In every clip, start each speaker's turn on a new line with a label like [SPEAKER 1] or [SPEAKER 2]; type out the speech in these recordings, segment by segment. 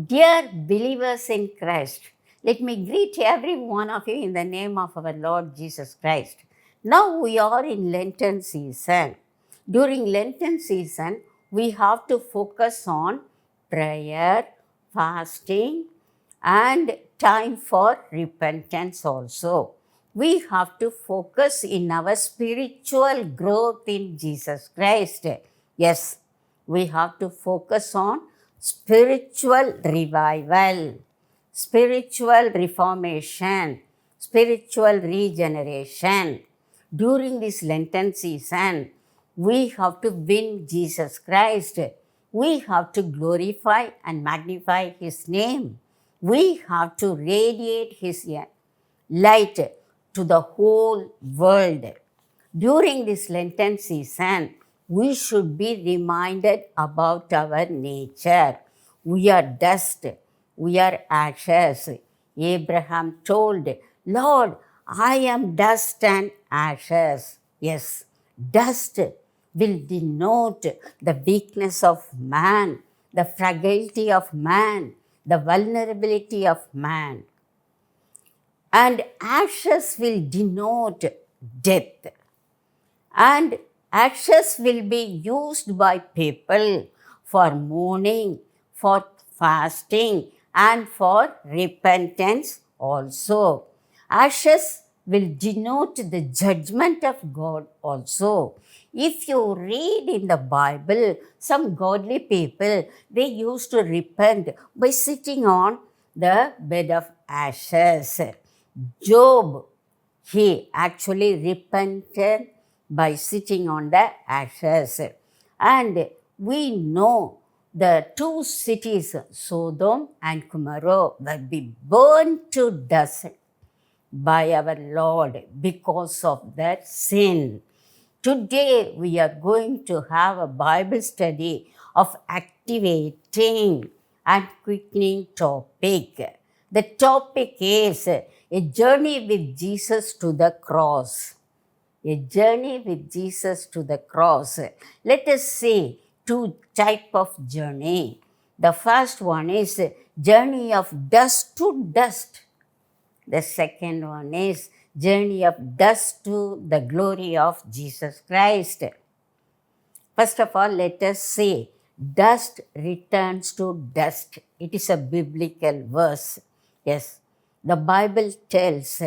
[SPEAKER 1] Dear believers in Christ, let me greet every one of you in the name of our Lord Jesus Christ. Now we are in Lenten season. During Lenten season, we have to focus on prayer, fasting, and time for repentance also. We have to focus in our spiritual growth in Jesus Christ. Yes, we have to focus on spiritual revival, spiritual reformation, spiritual regeneration. During this Lenten season, we have to win Jesus Christ. We have to glorify and magnify His name. We have to radiate His light to the whole world. During this Lenten season, we should be reminded about our nature. We are dust, we are ashes. Abraham told, Lord, I am dust and ashes. Yes, dust will denote the weakness of man, the fragility of man, the vulnerability of man. And ashes will denote death. And ashes will be used by people for mourning, for fasting, and for repentance also. Ashes will denote the judgment of God also. If you read in the Bible, some godly people, they used to repent by sitting on the bed of ashes. Job, he actually repented by sitting on the ashes. And we know the two cities, Sodom and Gomorrah, will be burned to dust by our Lord because of that sin. Today, we are going to have a Bible study of activating and quickening topic. The topic is a journey with Jesus to the cross. A journey with Jesus to the cross. Let us see two types of journey. The first one is journey of dust to dust. The second one is journey of dust to the glory of Jesus Christ. First of all, let us say dust returns to dust. It is a biblical verse. Yes, the Bible tells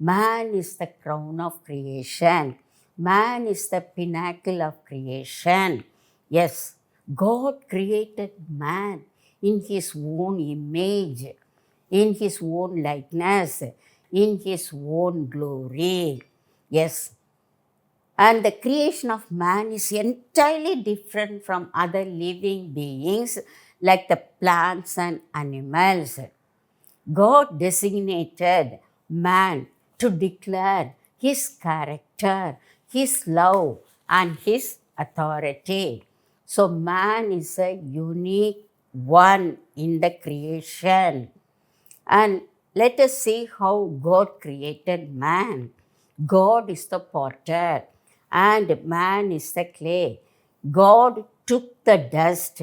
[SPEAKER 1] man is the crown of creation. Man is the pinnacle of creation. Yes, God created man in His own image, in His own likeness, in His own glory. Yes, and the creation of man is entirely different from other living beings like the plants and animals. God designated man to declare His character, His love, and His authority. So, man is a unique one in the creation. And let us see how God created man. God is the potter and man is the clay. God took the dust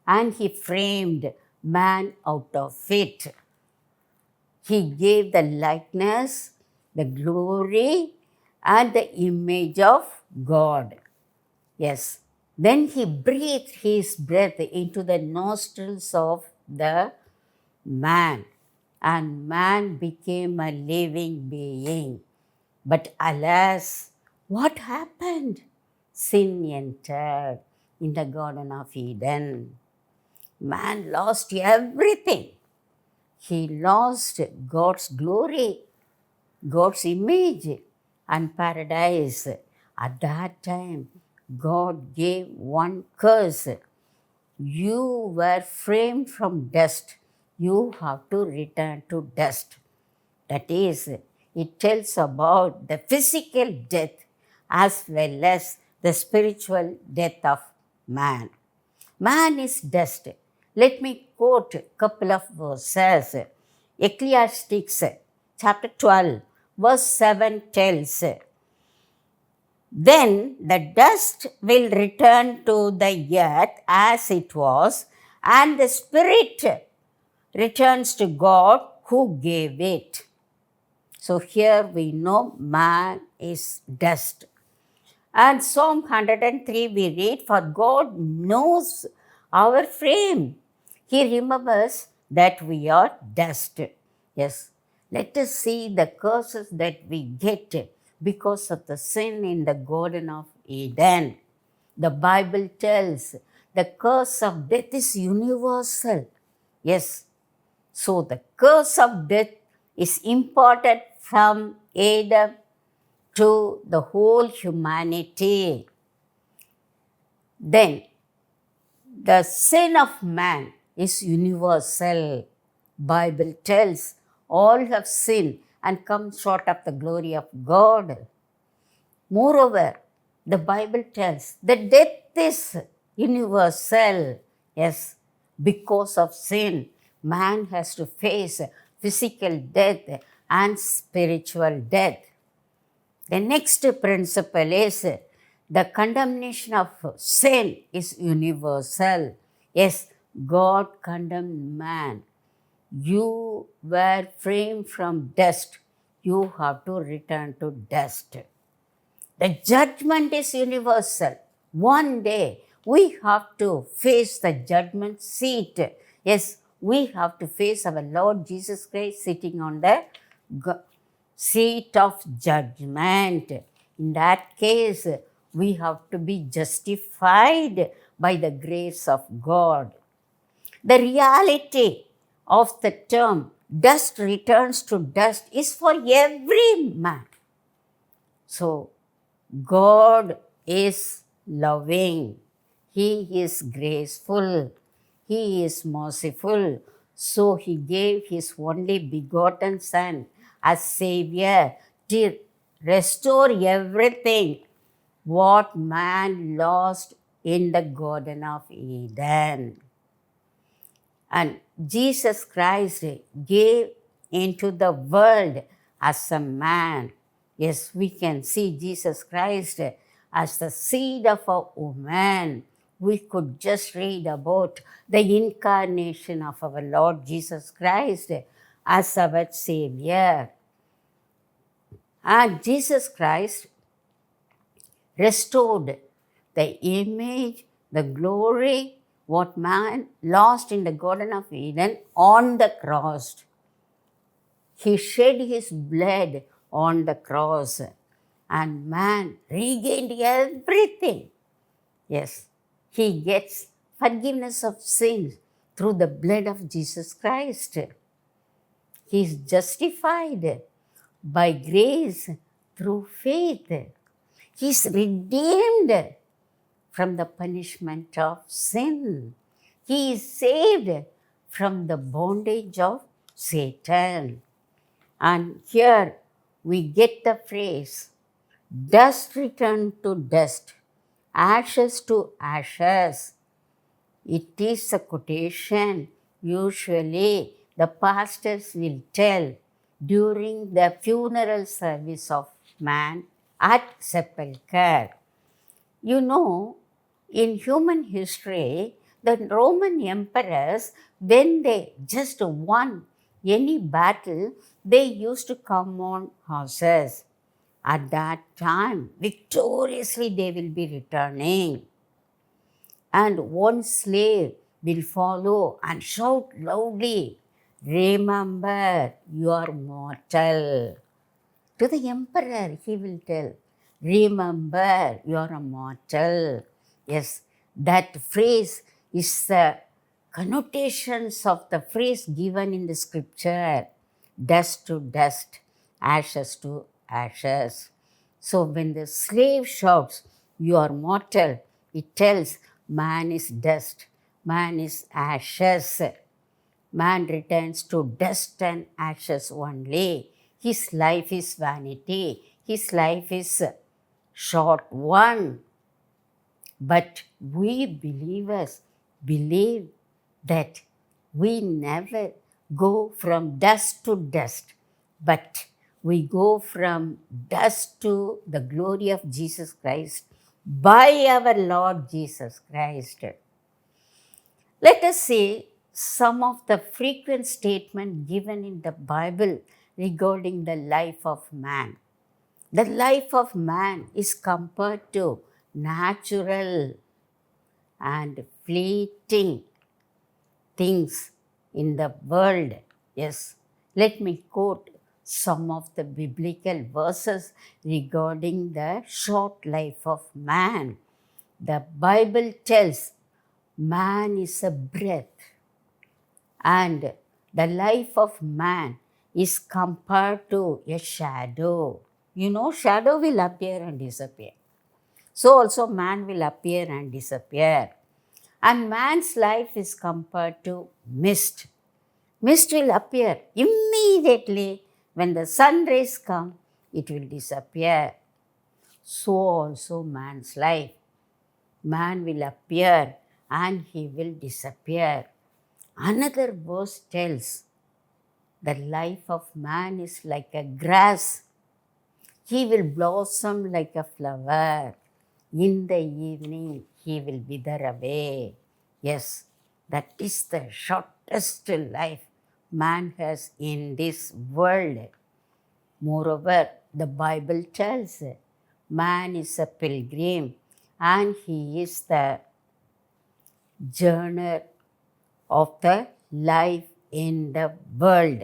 [SPEAKER 1] and He framed man out of it. He gave the likeness, the glory, and the image of God. Yes. Then He breathed His breath into the nostrils of the man, and man became a living being. But alas, what happened? Sin entered in the Garden of Eden. Man lost everything. He lost God's glory, God's image, and paradise. At that time, God gave one curse. You were framed from dust. You have to return to dust. That is, it tells about the physical death as well as the spiritual death of man. Man is dust. Let me quote a couple of verses. Ecclesiastes chapter 12, verse 7 tells, then the dust will return to the earth as it was, and the spirit returns to God who gave it. So here we know man is dust. And Psalm 103 we read, for God knows our frame. He remembers that we are dust. Yes, let us see the curses that we get because of the sin in the Garden of Eden. The Bible tells the curse of death is universal. Yes, so the curse of death is imparted from Adam to the whole humanity. Then the sin of man is universal. Bible tells all have sinned and come short of the glory of God. Moreover, the Bible tells that death is universal. Yes, because of sin, man has to face physical death and spiritual death. The next principle is the condemnation of sin is universal. Yes, God condemned man. You were framed from dust. You have to return to dust. The judgment is universal. One day we have to face the judgment seat. Yes, we have to face our Lord Jesus Christ sitting on the seat of judgment. In that case, we have to be justified by the grace of God. The reality of the term dust returns to dust is for every man. So, God is loving, He is graceful, He is merciful. So He gave His only begotten Son as Savior to restore everything what man lost in the Garden of Eden. And Jesus Christ gave into the world as a man. Yes, we can see Jesus Christ as the seed of a woman. We could just read about the incarnation of our Lord Jesus Christ as our Savior. And Jesus Christ restored the image, the glory, what man lost in the Garden of Eden on the cross. He shed his blood on the cross and man regained everything. Yes, he gets forgiveness of sins through the blood of Jesus Christ. He is justified by grace through faith. He is redeemed from the punishment of sin. He is saved from the bondage of Satan. And here we get the phrase, dust return to dust, ashes to ashes. It is a quotation usually the pastors will tell during the funeral service of man at sepulchre. You know, in human history, the Roman emperors, when they just won any battle, they used to come on horses. At that time, victoriously they will be returning. And one slave will follow and shout loudly, remember, you are mortal. To the emperor, he will tell, remember, you are a mortal. Yes, that phrase is the connotations of the phrase given in the scripture, dust to dust, ashes to ashes. So when the slave shouts, you are mortal, it tells man is dust, man is ashes. Man returns to dust and ashes only. His life is vanity. His life is short one. But we believers believe that we never go from dust to dust, but we go from dust to the glory of Jesus Christ by our Lord Jesus Christ. Let us see some of the frequent statements given in the Bible regarding the life of man. The life of man is compared to natural and fleeting things in the world. Yes, let me quote some of the biblical verses regarding the short life of man. The Bible tells man is a breath, and the life of man is compared to a shadow. You know, shadow will appear and disappear. So also man will appear and disappear. And man's life is compared to mist. Mist will appear immediately when the sun rays come, it will disappear. So also man's life. Man will appear and he will disappear. Another verse tells the life of man is like a grass. He will blossom like a flower. In the evening, he will wither away. Yes, that is the shortest life man has in this world. Moreover, the Bible tells man is a pilgrim and he is the journey of the life in the world.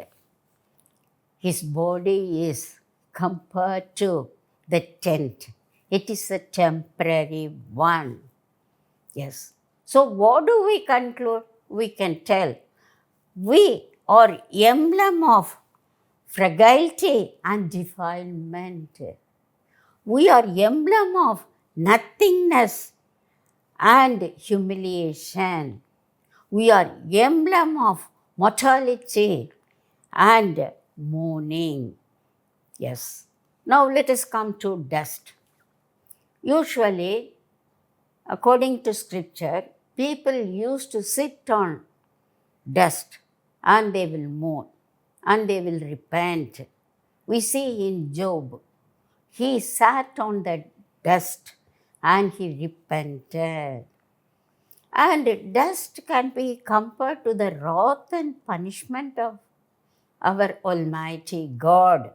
[SPEAKER 1] His body is compared to the tent. It is a temporary one. Yes. So what do we conclude? We can tell we are emblem of fragility and defilement. We are emblem of nothingness and humiliation. We are emblem of mortality and mourning. Yes. Now let us come to dust. Usually, according to scripture, people used to sit on dust and they will mourn and they will repent. We see in Job, he sat on the dust and he repented. And dust can be compared to the wrath and punishment of our Almighty God.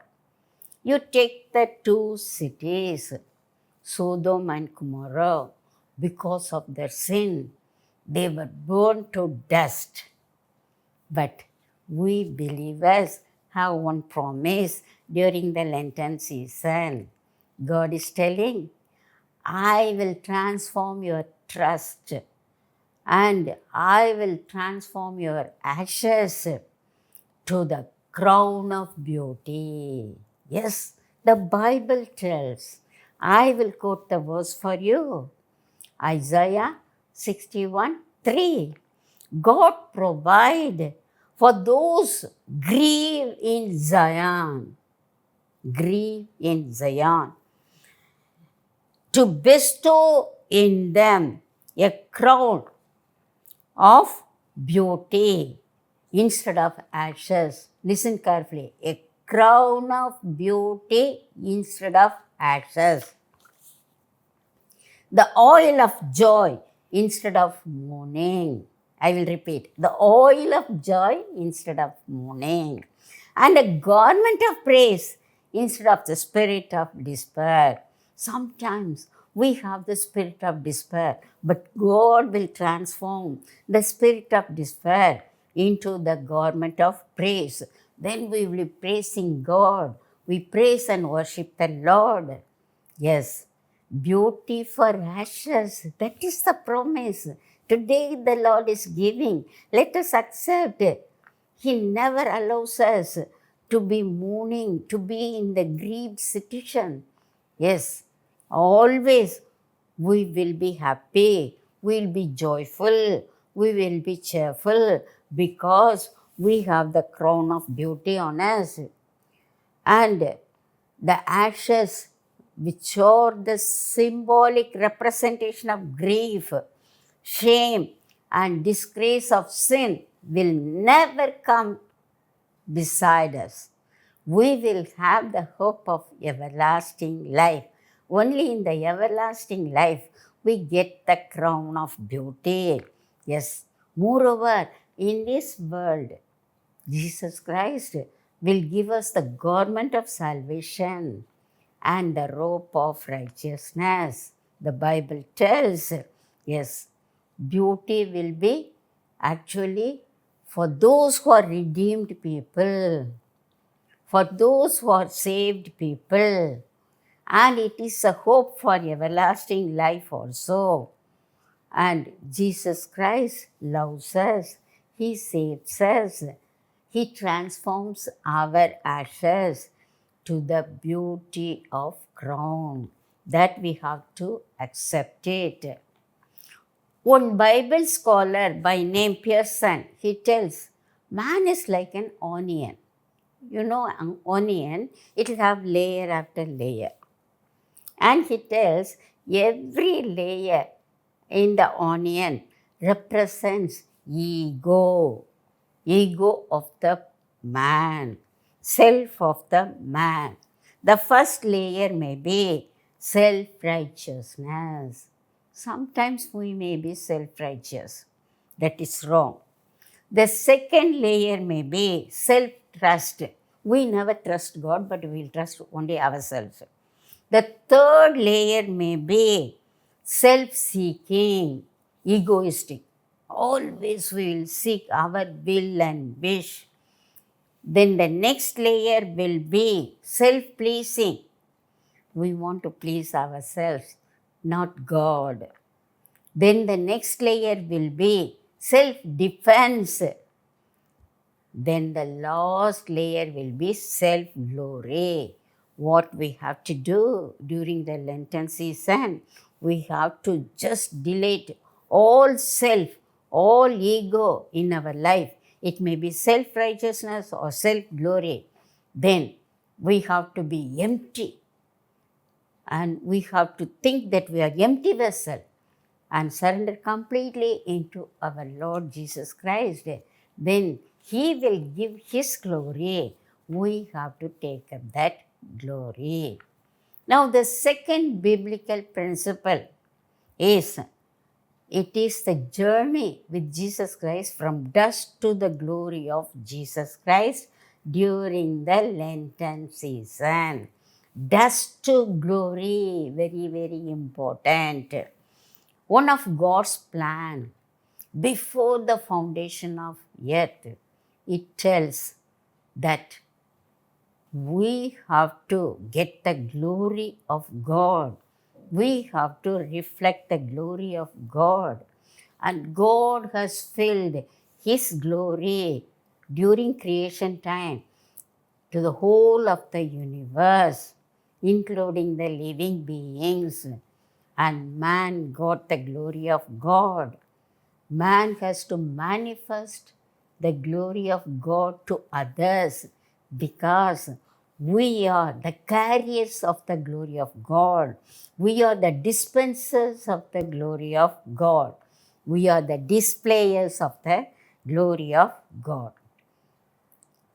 [SPEAKER 1] You take the two cities, Sodom and Gomorrah, because of their sin, they were burned to dust. But we believers have one promise during the Lenten season. God is telling, I will transform your trust and I will transform your ashes to the crown of beauty. Yes, the Bible tells. I will quote the verse for you. Isaiah 61:3. God provide for those grieve in Zion. Grieve in Zion. To bestow in them a crown of beauty instead of ashes. Listen carefully. A crown of beauty instead of ashes. The oil of joy instead of mourning. I will repeat. The oil of joy instead of mourning. And a garment of praise instead of the spirit of despair. Sometimes we have the spirit of despair, but God will transform the spirit of despair into the garment of praise. Then we will be praising God. We praise and worship the Lord. Yes, beauty for ashes. That is the promise. Today the Lord is giving. Let us accept it. He never allows us to be mourning, to be in the grieved situation. Yes, always we will be happy, we will be joyful, we will be cheerful because we have the crown of beauty on us. And the ashes, which are the symbolic representation of grief, shame, and disgrace of sin, will never come beside us. We will have the hope of everlasting life. Only in the everlasting life we get the crown of beauty. Yes. Moreover, in this world, Jesus Christ will give us the garment of salvation and the robe of righteousness. The Bible tells, yes, beauty will be actually for those who are redeemed people, for those who are saved people, and it is a hope for everlasting life also. And Jesus Christ loves us, He saves us, He transforms our ashes to the beauty of crown. That we have to accept it. One Bible scholar by name Pearson, he tells, man is like an onion. You know, an onion, it will have layer after layer. And he tells every layer in the onion represents ego, ego of the man, self of the man. The first layer may be self-righteousness. Sometimes we may be self-righteous. That is wrong. The second layer may be self-trust. We never trust God, but we will trust only ourselves. The third layer may be self-seeking, egoistic. Always we will seek our will and wish. Then the next layer will be self-pleasing. We want to please ourselves, not God. Then the next layer will be self-defense. Then the last layer will be self-glory. What we have to do during the Lenten season, we have to just delete all self, all ego in our life. It may be self-righteousness or self-glory. Then we have to be empty. And we have to think that we are empty vessel and surrender completely into our Lord Jesus Christ. Then He will give His glory. We have to take up that glory. Now, the second biblical principle is it is the journey with Jesus Christ from dust to the glory of Jesus Christ during the Lenten season. Dust to glory, very, very important. One of God's plan before the foundation of earth, it tells that we have to get the glory of God. We have to reflect the glory of God. And God has filled His glory during creation time to the whole of the universe, including the living beings. And man got the glory of God. Man has to manifest the glory of God to others because we are the carriers of the glory of God. We are the dispensers of the glory of God. We are the displayers of the glory of God.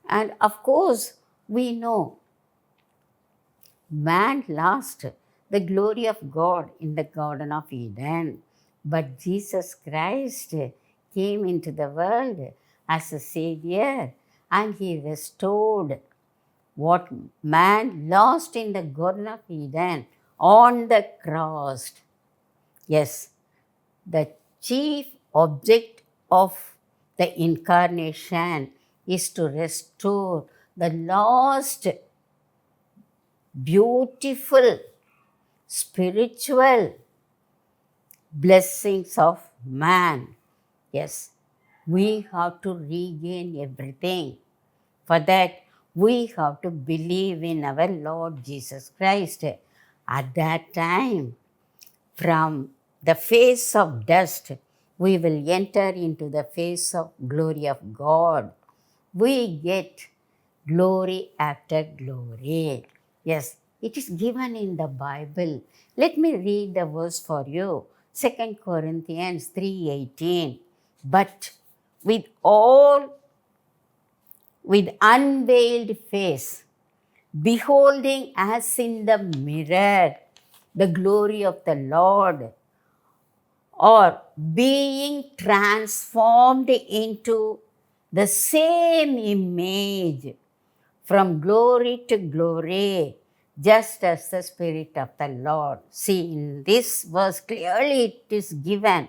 [SPEAKER 1] And of course, we know man lost the glory of God in the Garden of Eden. But Jesus Christ came into the world as a Savior and He restored what man lost in the Garden of Eden on the cross. Yes, the chief object of the incarnation is to restore the lost, beautiful, spiritual blessings of man. Yes, we have to regain everything. For that, we have to believe in our Lord Jesus Christ. At that time, from the face of dust, we will enter into the face of glory of God. We get glory after glory. Yes, it is given in the Bible. Let me read the verse for you. 2 Corinthians 3:18. But with unveiled face, beholding as in the mirror the glory of the Lord, or being transformed into the same image from glory to glory, just as the Spirit of the Lord. See, in this verse clearly it is given,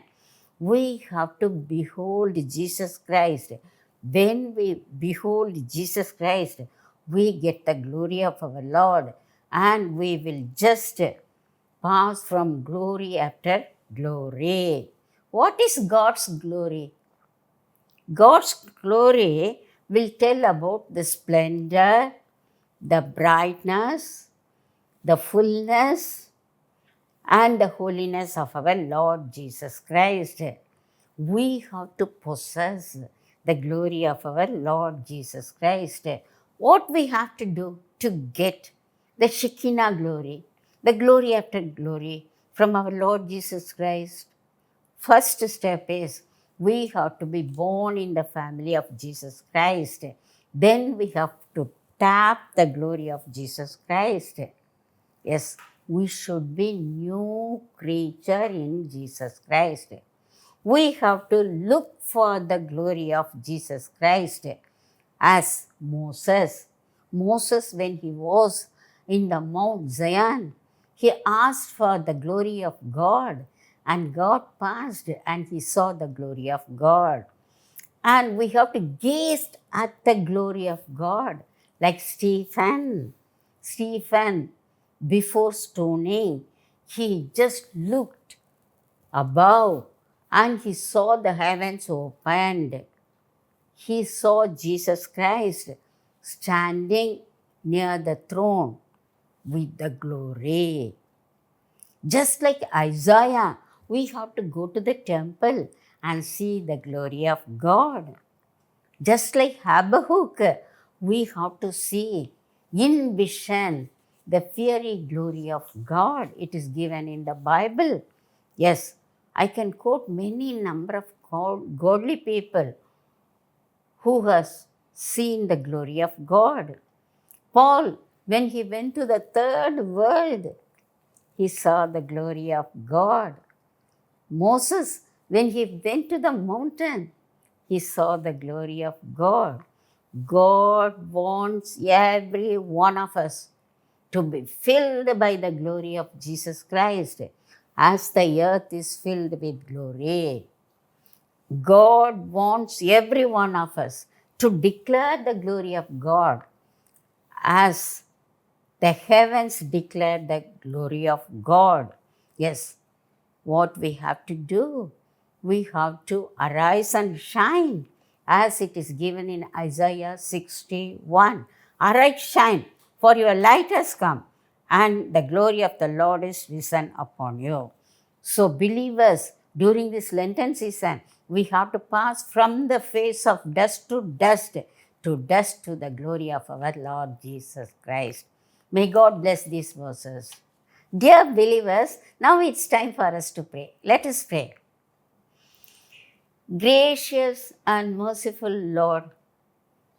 [SPEAKER 1] we have to behold Jesus Christ. When we behold Jesus Christ, we get the glory of our Lord, and we will just pass from glory after glory. What is God's glory? God's glory will tell about the splendor, the brightness, the fullness, and the holiness of our Lord Jesus Christ. We have to possess the glory of our Lord Jesus Christ. What we have to do to get the Shekinah glory, the glory after glory from our Lord Jesus Christ? First step is we have to be born in the family of Jesus Christ. Then we have to tap the glory of Jesus Christ. Yes, we should be new creature in Jesus Christ. We have to look for the glory of Jesus Christ as Moses. Moses, when he was in the Mount Zion, he asked for the glory of God, and God passed and he saw the glory of God. And we have to gaze at the glory of God, like Stephen. Stephen, before stoning, he just looked above and he saw the heavens opened. He saw Jesus Christ standing near the throne with the glory. Just like Isaiah, we have to go to the temple and see the glory of God. Just like Habakkuk, we have to see in vision the fiery glory of God. It is given in the Bible. Yes, I can quote many number of godly people who has seen the glory of God. Paul, when he went to the third world, he saw the glory of God. Moses, when he went to the mountain, he saw the glory of God. God wants every one of us to be filled by the glory of Jesus Christ, as the earth is filled with glory. God wants every one of us to declare the glory of God as the heavens declare the glory of God. Yes, what we have to do? We have to arise and shine, as it is given in Isaiah 61. Arise, shine, for your light has come, and the glory of the Lord is risen upon you. So, believers, during this Lenten season, we have to pass from the face of dust to dust to the glory of our Lord Jesus Christ. May God bless these verses. Dear believers, now it's time for us to pray. Let us pray. Gracious and merciful Lord,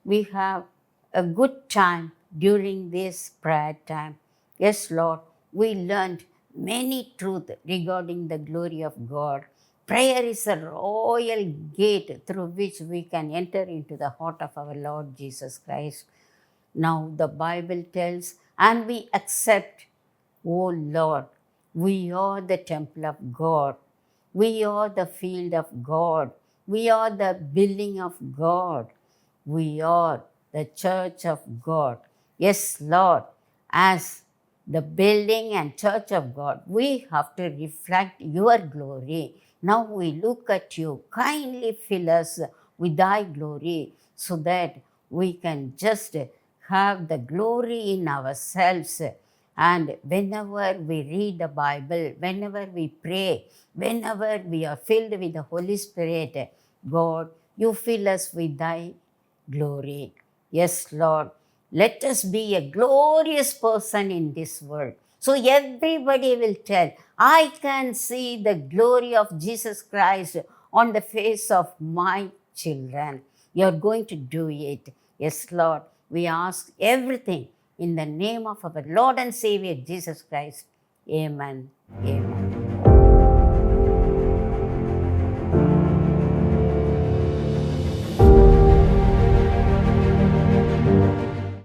[SPEAKER 1] we have a good time during this prayer time. Yes, Lord, we learned many truths regarding the glory of God. Prayer is a royal gate through which we can enter into the heart of our Lord Jesus Christ. Now the Bible tells, and we accept, oh Lord, we are the temple of God. We are the field of God. We are the building of God. We are the church of God. Yes, Lord, as the building and church of God, we have to reflect your glory. Now we look at you. Kindly fill us with thy glory so that we can just have the glory in ourselves. And whenever we read the Bible, whenever we pray, whenever we are filled with the Holy Spirit, God, you fill us with thy glory. Yes, Lord, let us be a glorious person in this world. So everybody will tell, I can see the glory of Jesus Christ on the face of my children. You're going to do it. Yes, Lord, we ask everything in the name of our Lord and Savior Jesus Christ. Amen. Amen.